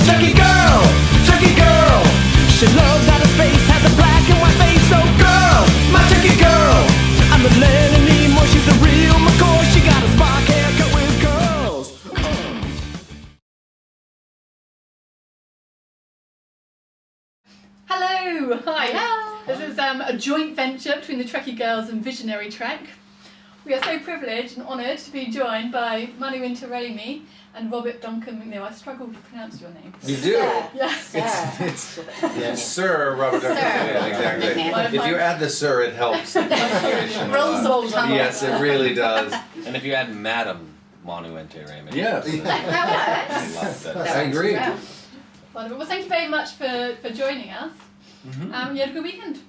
Trekkie girl, Trekkie girl. She loves outer space, has a black and white face. So girl, my Trekkie girl. I'm the Leonard Nimoy, she's a real McCoy. She got a spark haircut with curls. Hello! Hi! Hello. This is a joint venture between the Trekkie Girls and Visionary Trek. We are so privileged and honoured to be joined by Manu Intiraymi and Duncan McNeill. I struggle to pronounce your name. You do? Yes. It's Sir Robert Duncan. Yeah, exactly. McNeill. If you add the Sir, it helps the pronunciation. Rolls off the tongue. Yes, it really does. And if you add Madam Manu Intiraymi. Yeah. That works. I agree. Wonderful. Well, thank you very much for joining us. You had a good weekend.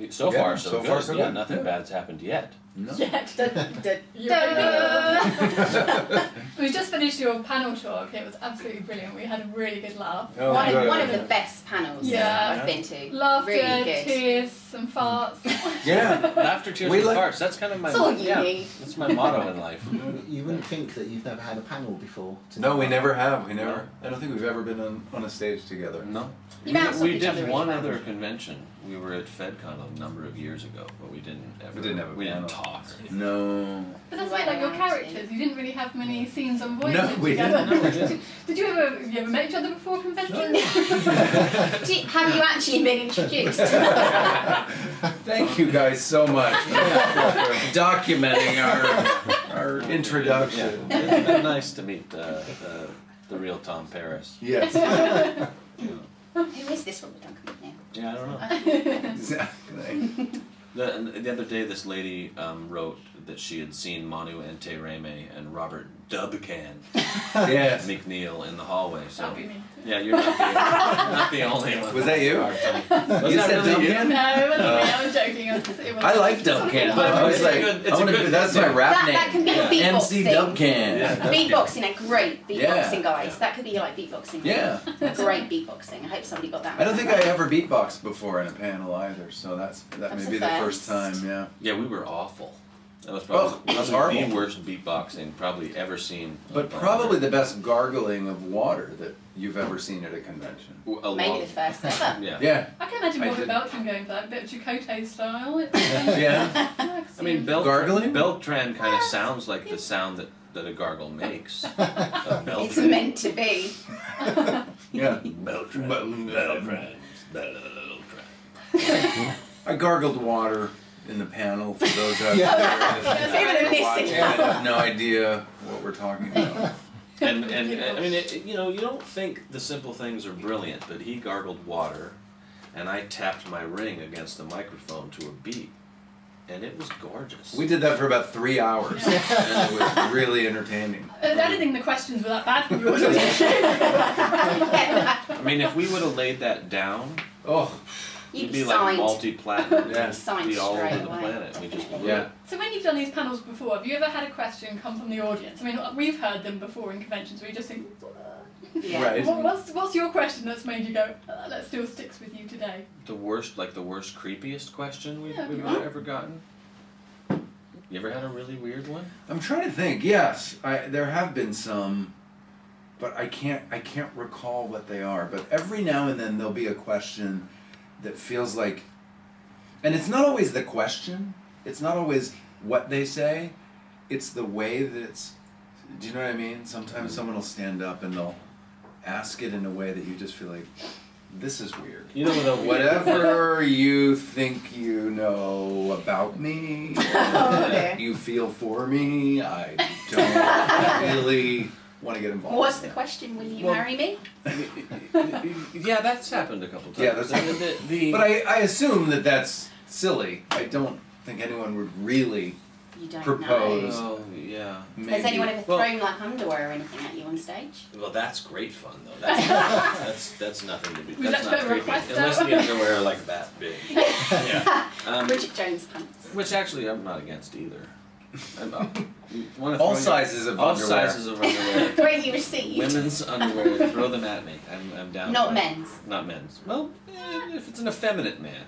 So Yeah, far, so good. good. Nothing Yeah. bad's happened yet. No. Yet. Da-da-da. We just finished your panel talk. It was absolutely brilliant. We had a really good laugh. Oh, One good. of the best panels Yeah. I've been to. Laughter, Really good. tears, some farts. Yeah. Laughter, tears, We and like- farts. That's kind of my That's all you need. That's my motto in life. You wouldn't think that you've never had a panel before. No, we never have. We never. I don't think we've ever been on a stage together. No. You bounce off We each other did really one well. other convention. We were at FedCon a number of years ago, but we didn't ever. We didn't have a We didn't panel. talk or anything. No. But that's a bit like your characters. You didn't really have many scenes on Voyager No, we together. didn't. No, we didn't. Did you ever met each other before conventions? Have you actually been introduced? Thank you guys so much for documenting our introduction. Yeah, it's been nice to meet the real Tom Paris. Yes. Who is this Robert Duncan McNeill? Yeah, I don't know. Exactly. The other day, this lady wrote that she had seen Manu Intiraymi and Robert Duncan Yes. McNeill in the hallway. So That'd be me. yeah, you're not the only one. Was that you? Was You that said really you? Duncan? No, it wasn't me. I was joking. It was I like Duncan, but I was It's a like, good- it's I a wanna good- be, that's my rap That name. can be Yeah. beatboxing. MC Duncan. Yeah. Beatboxing are great beatboxing Yeah. guys. Yeah. That could be like beatboxing. Yeah. Great beatboxing. I hope somebody got that. I don't think I right. ever beatboxed before in a panel either, so that That's may a be the first. first time, yeah. Yeah, we were awful. That was Oh, that's probably horrible. the worst beatboxing probably ever seen. But probably the best gargling of water that you've ever seen at a convention. Maybe the first ever. Yeah. Yeah. I can imagine I Robert did. Beltran going for that, a bit of Chakotay style. Yeah. I mean, Gargling? Beltran kind of sounds like the sound that a gargle makes. It's meant to be. Yeah. Beltran. I gargled water in the panel for those out Yeah. That's even a missing watching. I have no idea what we're talking about. And I mean, you know, you don't think the simple things are brilliant, but he gargled water, and I tapped my ring against the microphone to a beat, and it was gorgeous. We did that for about 3 hours, and it was really entertaining. I don't think the questions were that bad for you, audience. I mean, if we would have laid that down, Oh, You'd we'd be be like signed. multi-platinum. Yeah. Signed Be all over straight the away. planet. We just yeah. So when you've done these panels before, have you ever had a question come from the audience? I mean, we've heard them before in conventions where you just think, Yeah. Right. what's your question that's made you go, that still sticks with you today? the worst, creepiest question we've Yeah. ever gotten. You ever had a really weird one? I'm trying to think. Yes, there have been some, but I can't recall what they are. But every now and then there'll be a question that feels like, and it's not always the question. It's not always what they say. It's the way that it's. Do you know what I mean? Sometimes someone will stand up and they'll ask it in a way that you just feel like, this is weird. You know, the Whatever you think you know about me, Okay. you feel for me, I don't really want to get involved. What's the question? Will you Well- marry me? Yeah, that's happened a couple times. Yeah, that's But I assume that that's silly. I don't think anyone would really You don't propose. know. Oh, yeah. maybe. Has anyone ever Well- thrown like underwear or anything at you on stage? Well, that's great fun though. That's nothing to be. We'd That's like to not put a creepy request unless out. the underwear are like that big. Yeah. Bridget Jones pants. Which actually I'm not against either. I'm, wanna All throw sizes of all underwear. sizes of underwear. When you received. Women's underwear, throw them at me. I'm down. Not for it. men's. Not men's. Well, if it's an effeminate man,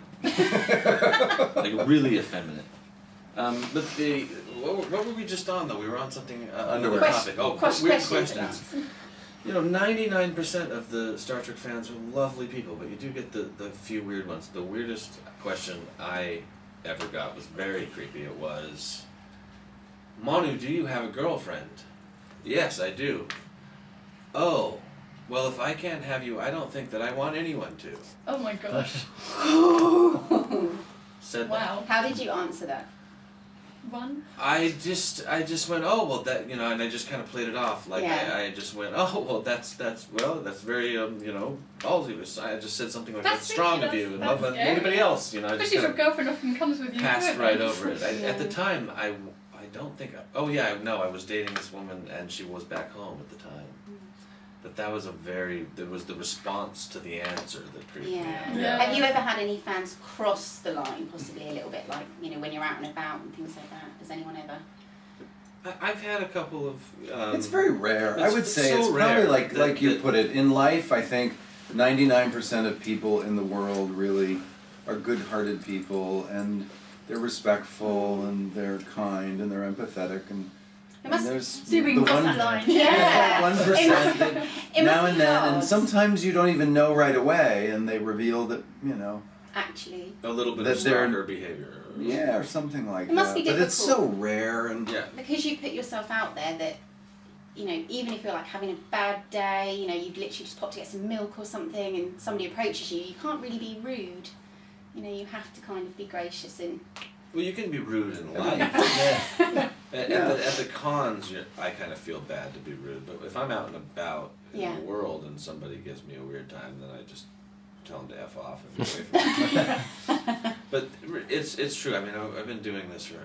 like really effeminate. But what were we just on though? We were on something. Underwear. Topic. Oh, weird Questions. questions. You know, 99% of the Star Trek fans are lovely people, but you do get the few weird ones. The weirdest question I ever got was very creepy. It was, Manu, do you have a girlfriend? Yes, I do. Oh, well, if I can't have you, I don't think that I want anyone to. Oh my gosh. Said that. Wow. How did you answer that? One. I just went, oh well, that, you know, and I just kind of played it off like Yeah. I just went, oh well, that's very you know, ballsy. I just said something like that's strong of you and that's love than scary. anybody else, you know. I just Especially if your kind girlfriend often comes with of you. passed to right events. over it. At the Yeah. time, I don't think. Oh yeah, no, I was dating this woman and she was back home at the time. But that was there was the response to the answer that creeped me Yeah. out. Yeah. Have you ever had any fans cross the line, possibly a little bit, like, you know, when you're out and about and things like that? Has anyone ever? I've had a couple of. It's very rare. I it's- would it's say so it's rare probably like that- you that- put it. In life, I think 99% of people in the world really are good-hearted people, and they're respectful, and they're kind, and they're empathetic, and It must- there's See if we can the cross one, that line. Yeah. 1% that It now must and be then, and hard. sometimes you don't even know right away, and they reveal that, you know, Actually. A little bit that of they're- stalker behavior. yeah, or something like It must that. be But it's so difficult. rare, and Yeah. Because you put yourself out there that, you know, even if you're like having a bad day, you know, you've literally just popped to get some milk or something and somebody approaches you, you can't really be rude. You know, you have to kind of be gracious and... Well, you can be rude in life. Yeah. At the cons, I kind of feel bad to be rude, but if I'm out and about in Yeah. the world and somebody gives me a weird time, then I just tell them to F off and get away from me. But it's true. I mean, I've been doing this for,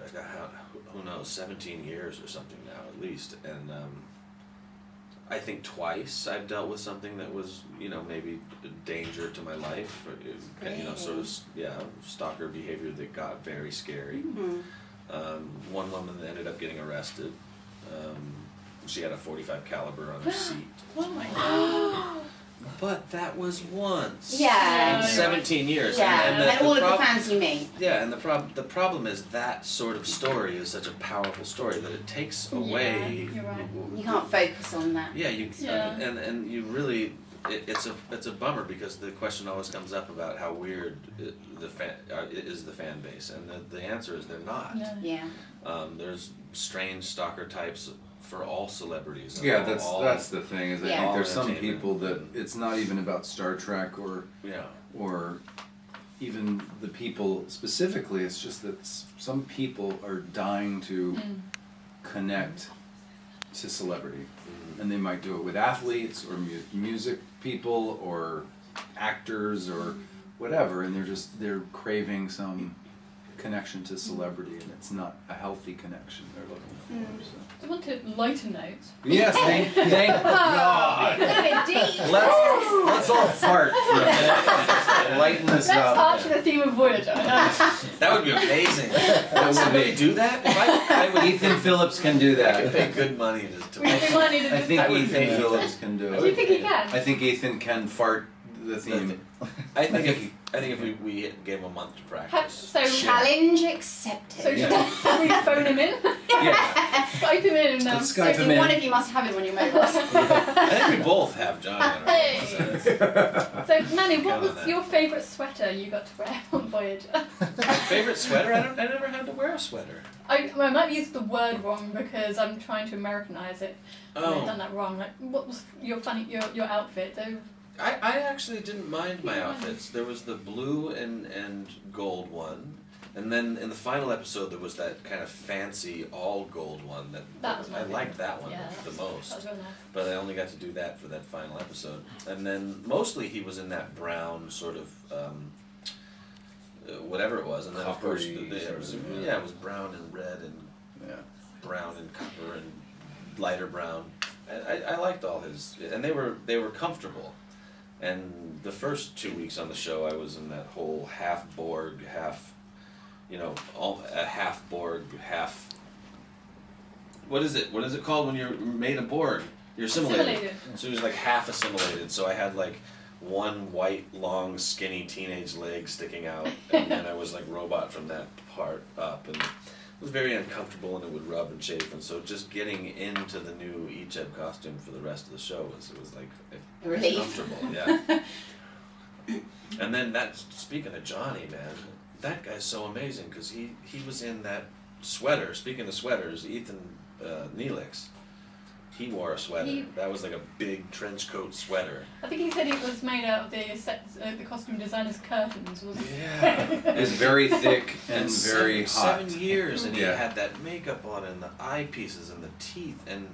who knows, 17 years or something now at least, and I think twice I've dealt with something that was, you know, maybe a danger to my life, or, you know, sort of, stalker behavior that got very scary. One woman that ended up getting arrested. She had a .45 caliber on her seat. Oh my god. But that was once. Yeah. In 17 years. Yeah, and all of the prob- fans you meet. Yeah, and the problem is that sort of story is such a powerful story that it takes away. You're right. You can't focus on that. Yeah, you Yeah. and you really it's a bummer because the question always comes up about how weird is the fan base, and the answer is they're not. No. Yeah. There's strange stalker types for all celebrities. and yeah, all- that's the thing. Is I Yeah. think all there's some entertainment. people that it's not even about Star Trek or Yeah. even the people specifically. It's just that some people are dying to connect to celebrity, and they might do it with athletes or music people or actors or whatever, and they're craving some connection to celebrity, and it's not a healthy connection they're looking for. So. I want to lighten note. Yes, thank God. A little bit deep. Let's all fart for a minute and just lighten this Let's up. arch the theme of Voyager. That would be amazing. That would Somebody be. do that? If I would Ethan Phillips can do I could that. pay good money to We might need to I think I would Ethan pay Phillips can do Do you it. think he can? I think Ethan can fart the theme. I think if we gave him a month to practice. So Challenge accepted. So should we phone him in? Yeah. Skype him in and Let's So Skype him in. one of you must have him on your mobile. I think we both have Johnny on our Hey. phones. So Manu, what Count on was that. your favourite sweater you got to wear on Voyager? Favorite sweater? I never had to wear a sweater. I might use the word wrong because I'm trying to Americanise it. And I've done that wrong. Like, what was your outfit? So, I actually didn't mind my outfits. There was the blue and gold one, and then in the final episode there was that kind of fancy all gold one That was my I liked favourite. that one Yeah, the that most. was really nice. But I only got to do that for that final episode. And then mostly he was in that brown sort of whatever it was, and then of course Coppery it was, sort of, yeah, it was brown and red and Yeah. brown and copper and lighter brown. I liked all his, and they were comfortable. And the first 2 weeks on the show, I was in that whole half Borg, half, half Borg, half. What is it? What is it called when you're made a Borg? You're assimilated. So he was like half assimilated. So I had like one white, long, skinny teenage leg sticking out, and then I was like robot from that part up. And was very uncomfortable and it would rub and chafe, and so just getting into the new Icheb costume for the rest of the show was like A relief. comfortable, yeah. And then speaking of Johnny, man, that guy's so amazing because he was in that sweater. Speaking of sweaters, Ethan Neelix, he wore a sweater. That was like a big trench coat sweater. I think he said it was made out of the costume designer's curtains, wasn't it? Yeah. It was very thick and very hot. 7 years, and he Yeah. had that makeup on and the eyepieces and the teeth, and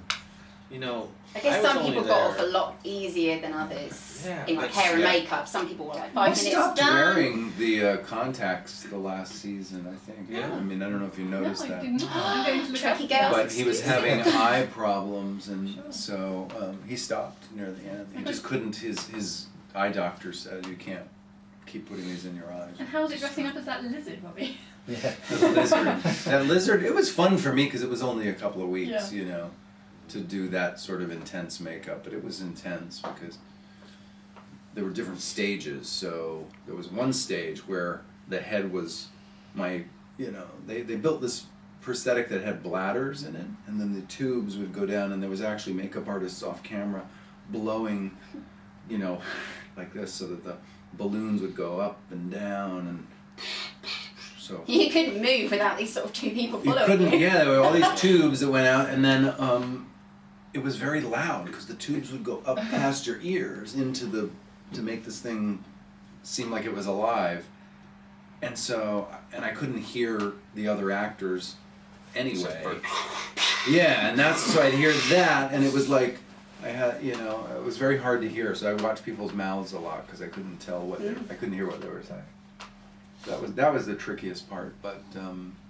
you know. I guess was some only people there- got off a lot easier than others Yeah, in like that's- hair and yeah. makeup. Some people were like He 5 minutes stopped done. wearing the contacts the last season, I think. Yeah. I mean, I don't know if you noticed No, I that. did not. I'm going to look out Trekkie for Girls. that. But he was having Exclusive. eye problems, and so he stopped near the end. He just couldn't. His eye doctor said, "You can't keep putting these in your eyes." And how was it dressing up as that lizard, Robbie? Yeah. The lizard. That lizard. It was fun for me because it was only a couple of weeks, Yeah. you know, to do that sort of intense makeup. But it was intense because there were different stages. So there was one stage where the head was they built this prosthetic that had bladders in it, and then the tubes would go down, and there was actually makeup artists off camera blowing, like this, so that the balloons would go up and down, and so You couldn't move without these sort of two people you following couldn't. you. Yeah, there were all these tubes that went out, and then it was very loud because the tubes would go up past your ears to make this thing seem like it was alive, and I couldn't hear the other actors anyway. Yeah, and so I'd hear that, and it was like I had, it was very hard to hear. So I watched people's mouths a lot because I couldn't tell I couldn't hear what they were saying. That was the trickiest part, but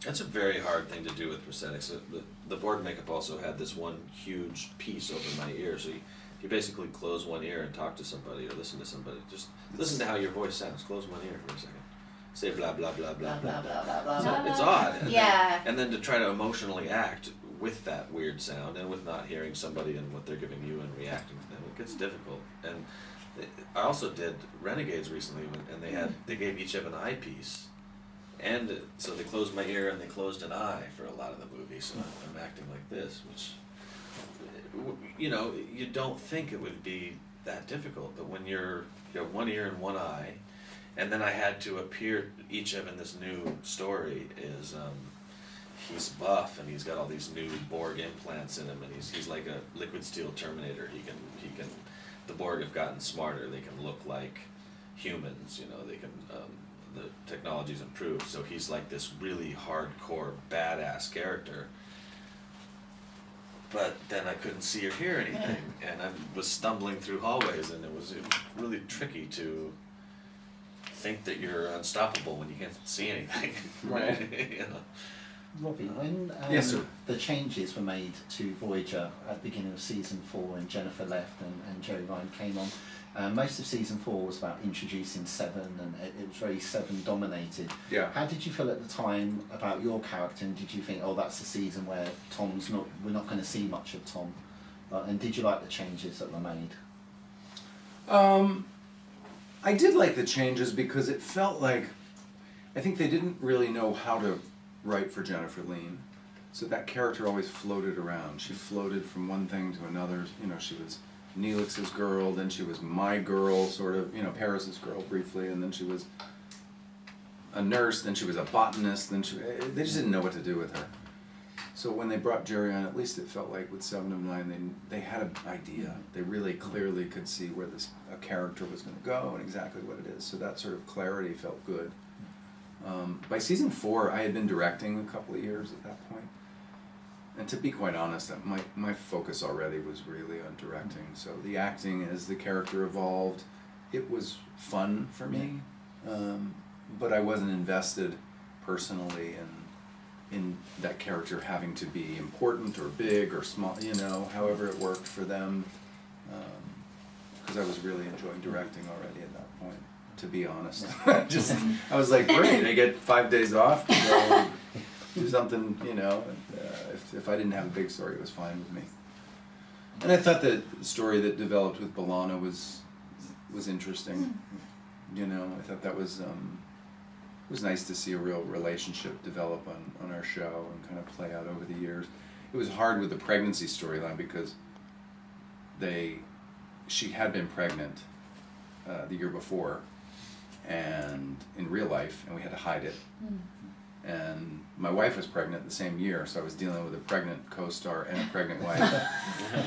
That's a very hard thing to do with prosthetics. The board makeup also had this one huge piece over my ear, so you basically close one ear and talk to somebody or listen to somebody. Just listen to how your voice sounds. Close one ear for a second. Say blah blah blah blah Blah, blah. blah, blah, blah, So blah. it's odd. Yeah. And then to try to emotionally act with that weird sound and with not hearing somebody and what they're giving you and reacting to them, it gets difficult. And I also did Renegades recently, and they gave each of an eyepiece, and so they closed my ear and they closed an eye for a lot of the movie. So I'm acting like this, which you don't think it would be that difficult, but when you have one ear and one eye, and then I had to appear each of in this new story is he's buff and he's got all these new Borg implants in him, and he's like a liquid steel Terminator. He can the Borg have gotten smarter. They can look like humans. They can the technology's improved. So he's like this really hardcore badass character. But then I couldn't see or hear anything, and I was stumbling through hallways, and it was really tricky to think that you're unstoppable when you can't see anything. Right. Robbie, when Yes, sir. the changes were made to Voyager at the beginning of season 4 and Jennifer left and Jerry Ryan came on, most of season 4 was about introducing Seven, and it was very Seven dominated. Yeah. How did you feel at the time about your character, and did you think, oh, that's the season where we're not going to see much of Tom? And did you like the changes that were made? I did like the changes because it felt like I think they didn't really know how to write for Jennifer Lean, so that character always floated around. She floated from one thing to another. She was Neelix's girl, then she was my girl, sort of, Paris's girl briefly, and then she was a nurse, then she was a botanist, they just didn't know what to do with her. So when they brought Jerry on, at least it felt like with 7 of 9, they had an idea. They really clearly could see where a character was going to go and exactly what it is. So that sort of clarity felt good. By season 4, I had been directing a couple of years at that point. And to be quite honest, my focus already was really on directing. So the acting, as the character evolved, it was fun for me. But I wasn't invested personally in that character having to be important or big or small, however it worked for them. Because I was really enjoying directing already at that point, to be honest. I was like, great, I get 5 days off to go do something, if I didn't have a big story, it was fine with me. And I thought the story that developed with B'Elanna was interesting. I thought that was was nice to see a real relationship develop on our show and kind of play out over the years. It was hard with the pregnancy storyline because she had been pregnant the year before, and in real life, and we had to hide it. And my wife was pregnant the same year, so I was dealing with a pregnant co-star and a pregnant wife.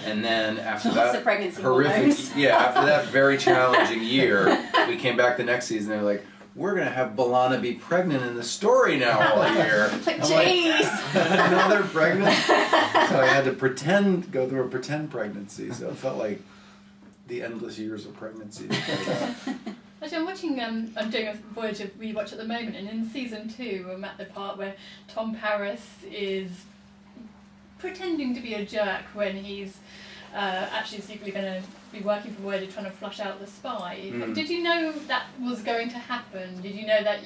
And then after Lots that of pregnancy hormones. after that very challenging year, we came back the next season. They were like, "We're gonna have B'Elanna be pregnant in the story now all year." Jeez. Another pregnant. So I had to go through a pretend pregnancy. So it felt like the endless years of pregnancy. Actually, I'm watching. I'm doing a Voyager rewatch at the moment, and in season 2, I'm at the part where Tom Paris is pretending to be a jerk when he's actually secretly going to be working for Voyager, trying to flush out the spy. Did you know that was going to happen? Did you know that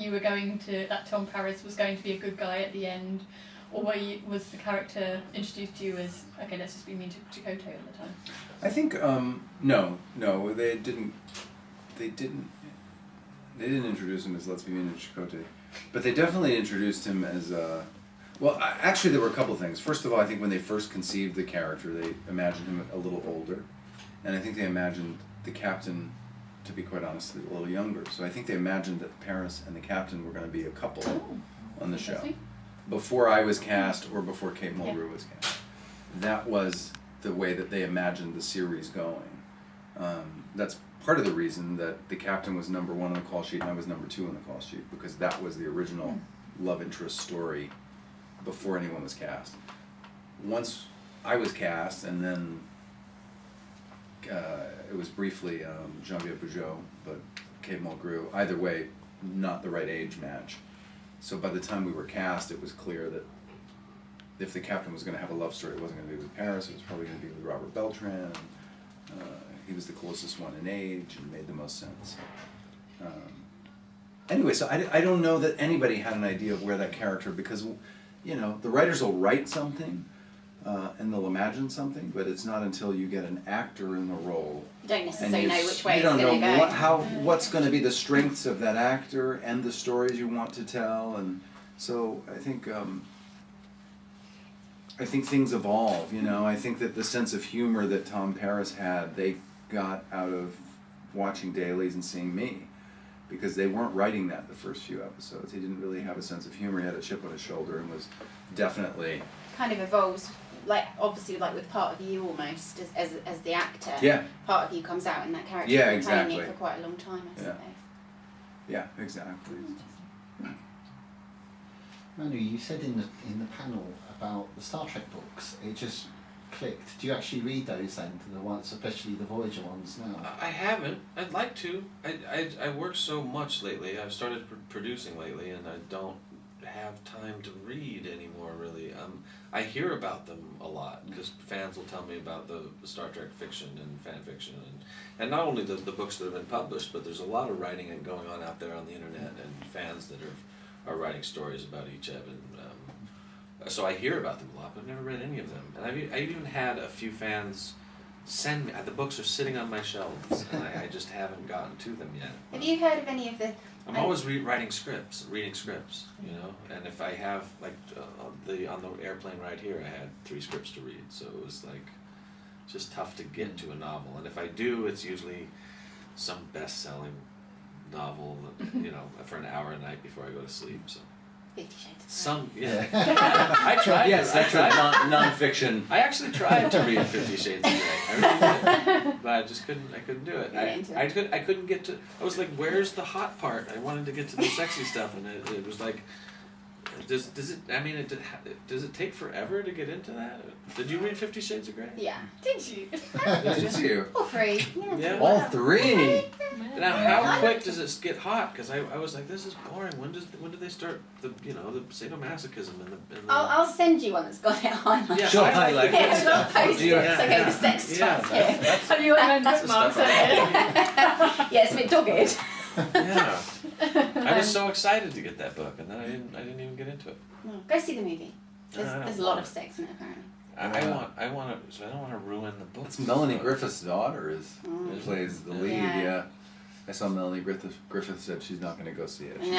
that Tom Paris was going to be a good guy at the end, or was the character introduced to you as, okay, let's just be mean to Chakotay all the time? I think no, they didn't introduce him as Let's Be Mean to Chakotay, but they definitely introduced him as actually there were a couple things. First of all, I think when they first conceived the character, they imagined him a little older, and I think they imagined the captain, to be quite honest, a little younger. So I think they imagined that Paris and the captain were going to be a couple on the show. Before I was cast or before Kate Mulgrew was cast. That was the way that they imagined the series going. That's part of the reason that the captain was number 1 on the call sheet and I was number 2 on the call sheet, because that was the original love interest story before anyone was cast. Once I was cast, and then it was briefly Geneviève Bujold, but Kate Mulgrew. Either way, not the right age match. So by the time we were cast, it was clear that if the captain was going to have a love story, it wasn't going to be with Paris, it was probably going to be with Robert Beltran. He was the closest one in age and made the most sense. Anyway, so I don't know that anybody had an idea of where that character, because, you know, the writers will write something and they'll imagine something, but it's not until you get an actor in the role. You don't necessarily know which way it's going to go. You don't know what's going to be the strengths of that actor and the stories you want to tell, and so I think things evolve, you know. I think that the sense of humor that Tom Paris had, they got out of watching dailies and seeing me, because they weren't writing that the first few episodes. He didn't really have a sense of humor. He had a chip on his shoulder and was definitely... Kind of evolves, like, obviously, like with part of you almost, as the actor. Yeah. Part of you comes out in that character. Yeah, You've been playing exactly. it for quite a long time, I suppose. Yeah, exactly. Manu, you said in the panel about the Star Trek books, it just clicked. Do you actually read those then, the ones, especially the Voyager ones now? I haven't. I'd like to. I work so much lately. I've started producing lately, and I don't have time to read anymore, really. I hear about them a lot, because fans will tell me about the Star Trek fiction and fan fiction, and not only the books that have been published, but there's a lot of writing and going on out there on the internet, and fans that are writing stories about each of them. So I hear about them a lot, but I've never read any of them. And I've even had a few fans send me, the books are sitting on my shelves, and I just haven't gotten to them yet. Have you heard of any of the... I'm always reading scripts, you know, and if I have, like, on the airplane ride here, I had 3 scripts to read, so it was, like, just tough to get to a novel. And if I do, it's usually some best-selling novel, you know, for an hour a night before I go to sleep, so. 50 Shades of Grey. Some, yeah. I tried. Yes, that's a non-fiction. I actually tried to read 50 Shades of Grey. I really did, but I just couldn't. I couldn't do it. I couldn't get to. I was like, "Where's the hot part?" I wanted to get to the sexy stuff, and it was like, does it? I mean, does it take forever to get into that? Did you read 50 Shades of Grey? Yeah. Did you? Did you? All 3. Yeah. All 3? Now, how quick does it get hot? Because I was like, this is boring. When do they start the sadomasochism in the I'll send you one that's got it highlighted. Yeah, She'll highlight Yeah, it. it's not posted. Yeah. Okay, the sex stuff here. Have you got your own bookmarks? Yeah, it's a bit dogged. Yeah. I was so excited to get that book, and then I didn't even get into it. Go see the movie. I don't There's a lot of sex in it, apparently. I want to. So I don't want to ruin the book. It's Melanie Griffith's daughter who plays the lead. Yeah. Yeah. I saw Melanie Griffith said she's not going to go see it. No, She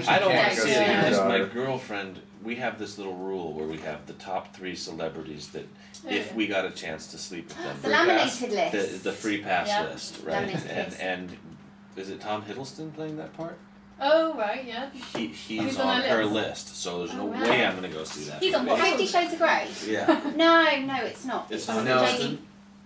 I don't No, want to go see see it it. because my daughter. girlfriend, we have this little rule where we have the top 3 celebrities that if we got a chance to sleep with them. The free pass- laminated list. The free pass Yeah. list, right? Laminated list. And is it Tom Hiddleston playing that part? Oh, right, yeah. He's He's on on our her list. list, so there's Oh, no wow. way I'm going to go see that. He's on movie. 50 Shades of Grey? Yeah. No, it's not. It's Tom Tom Hiddleston? Hiddleston.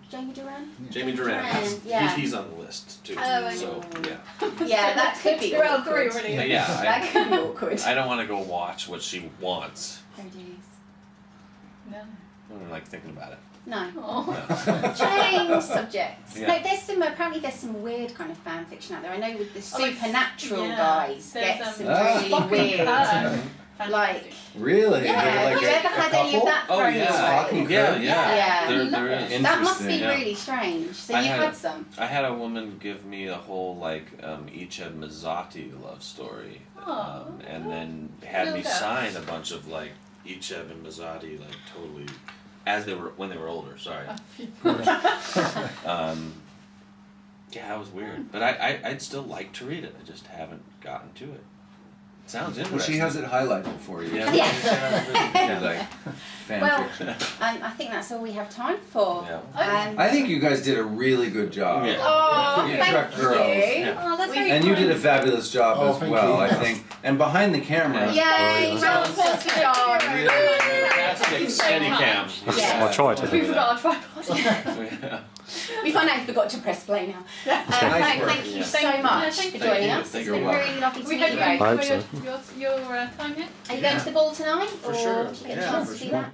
Jamie Duran? Jamie Duran. Duran, yeah. He's on the list too. Oh, so okay. yeah. Yeah, that could be You're out of 3 awkward. already. Yeah, That could be awkward. I don't want to go watch what she wants. Oh, jeez. No. I don't like thinking about it. No. Oh. Change subjects. Yeah. No, apparently there's some weird kind of fan fiction out there. I know with the Oh, like, supernatural yeah. guys There's, get some Ah. really Spock weird. and Her. Like, Really? yeah, Like have you a- ever a had any of couple? that Oh thrown yeah, your way? yeah, Yeah. There is. That must be Interesting, yeah. really strange. So I you've had had a- some. I had a woman give me a whole like Icha Mizati love story, Oh. and then had me Little girl. sign a bunch of like Icheb and Mizati like totally when they were older. Sorry. Yeah, it was weird, but I'd still like to read it. I just haven't gotten to it. It sounds interesting. Well, she has it highlighted for you. Yeah. Yeah. Like fan Well, fiction. I think that's all we have time for. Yeah. I think you guys did a really good job. Yeah. Oh, Yeah. thank Truck Girls. you. Yeah. Oh, that's We- very And you kind. did a fabulous job Oh, as thank well, you. I think. And behind the camera. Yay, Oh, round of applause for John. Fantastic steady cam. Yes. I tried to We do forgot that. our tripod. Yeah. We finally forgot to press play now. Nice work. Thank you Yeah. so Thank you. much Yeah, for thank you. joining Thank you. us. Thank It's you. been You're really lovely to We meet hope you you both. I enjoy hope so. your time here. Are you going to the ball tonight? For or sure. do you get a Yeah, chance for to do sure. that?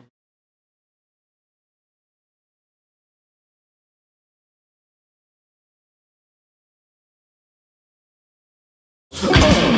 Oh!